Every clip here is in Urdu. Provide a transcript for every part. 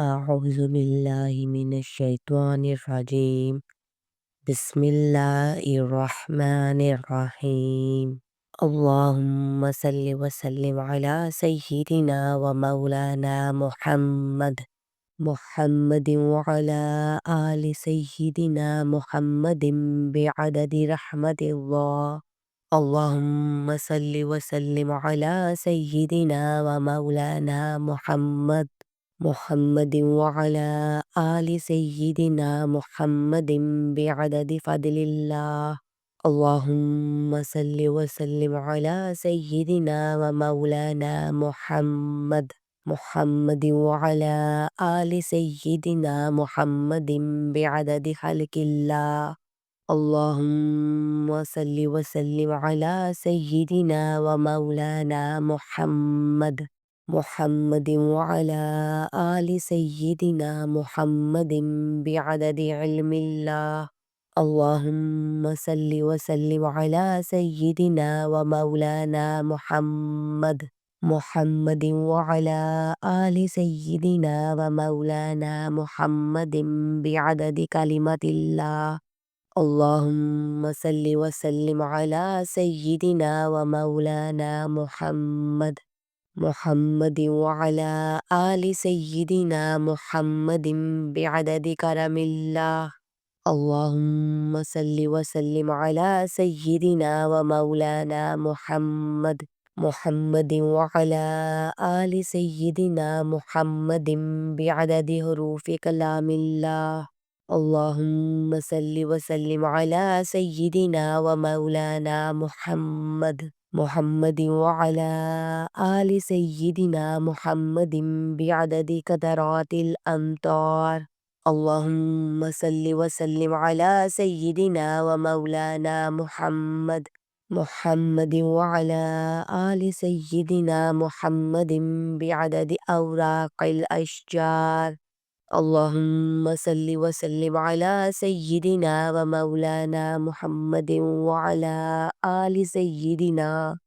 أعوذ بالله من الشيطان الرجيم. بسم الله الرحمن الرحيم. اللهم صل وسلم على سيدنا ومولانا محمد وعلى آل سيدنا محمد بعدد رحمة الله. اللهم صل وسلم على سيدنا ومولانا محمد وعلى آل سيدنا محمد بعدد فضل الله. اللهم صل وسلم على سيدنا ومولانا محمد وعلى آل سيدنا محمد بعدد خلق الله. اللهم صل وسلم على سيدنا ومولانا محمد وعلى آل سيدنا محمد بعدد علم الله. اللهم صل وسلم على سيدنا ومولانا محمد وعلى آل سيدنا ومولانا محمد بعدد كلمة الله. اللهم صل وسلم على سيدنا ومولانا محمد وعلى آل سيدنا محمد بعدد كرم الله. اللهم صل وسلم على سيدنا ومولانا محمد وعلى آل سيدنا محمد بعدد حروف كلام الله. اللهم صل وسلم على سيدنا ومولانا محمد وعلى آل سيدنا محمد بعدد قطرات الأمطار. اللهم صل وسلم على سيدنا ومولانا محمد وعلى آل سيدنا محمد بعدد أوراق الأشجار. اللهم صل وسلم على سيدنا ومولانا محمد وعلى آل سيدنا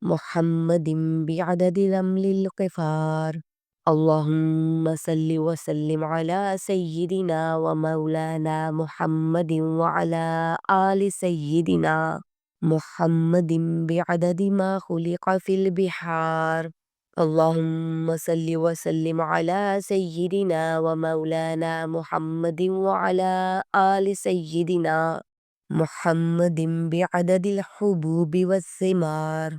محمد بعدد رمل القفار. اللهم صل وسلم على سيدنا ومولانا محمد وعلى آل سيدنا محمد بعدد ما خلق في البحار. اللهم صل وسلم على سيدنا ومولانا محمد وعلى آل سيدنا محمد بعدد الحبوب والثمار.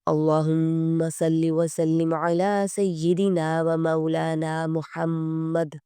اللهم صل وسلم على سيدنا ومولانا محمد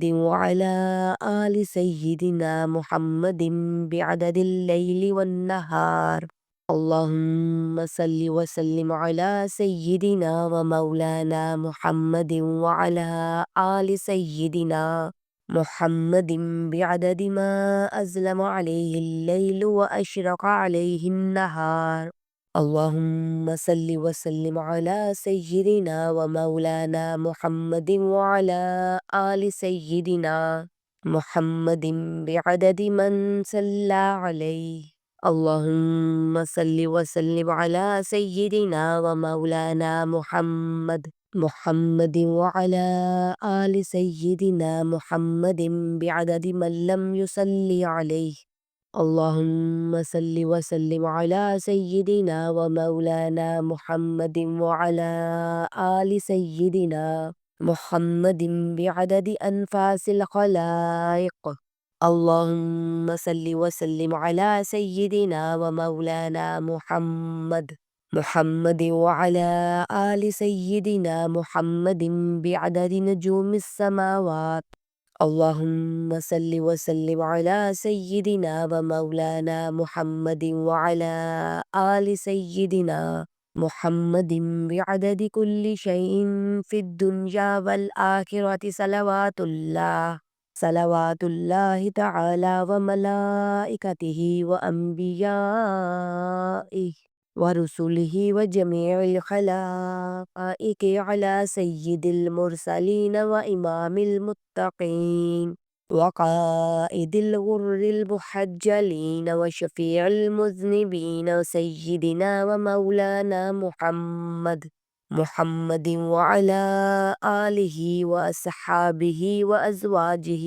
وعلى آل سيدنا محمد بعدد الليل والنهار. اللهم صل وسلم على سيدنا ومولانا محمد وعلى آل سيدنا محمد بعدد ما أظلم عليه الليل وأشرق عليه النهار. اللهم صل وسلم على سيدنا ومولانا محمد وعلى آل سيدنا محمد بعدد من صلى عليه. اللهم صل وسلم على سيدنا ومولانا محمد وعلى آل سيدنا محمد بعدد من لم يصلي عليه. اللهم صل وسلم على سيدنا ومولانا محمد وعلى آل سيدنا محمد بعدد أنفاس الخلائق. اللهم صل وسلم على سيدنا ومولانا محمد وعلى آل سيدنا محمد بعدد نجوم السماوات. اللهم صل وسلم على سيدنا ومولانا محمد وعلى آل سيدنا محمد بعدد كل شيء في الدنيا والآخرة. صلوات الله تعالى وملائكته وأنبيائه ورسله وجميع الخلائق على سيد المرسلين وإمام المتقين وقائد الغر المحجلين وشفيع المذنبين سيدنا ومولانا محمد محمد وعلى آله وأصحابه وأزواجه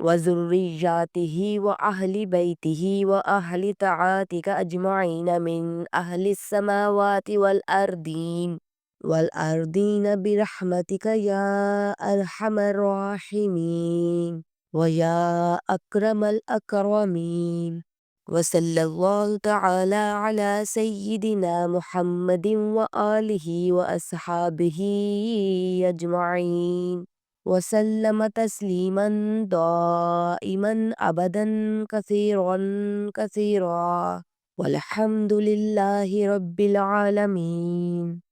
وذرياته وأهل بيته وأهل طاعتك أجمعين من أهل السماوات والأرضين برحمتك يا أرحم الراحمين ويا أكرم الأكرمين. وصلى الله تعالى على سيدنا محمد وآله وأصحابه أجمعين وسلم تسليما دائما أبدا كثيرا كثيرا والحمد لله رب العالمين.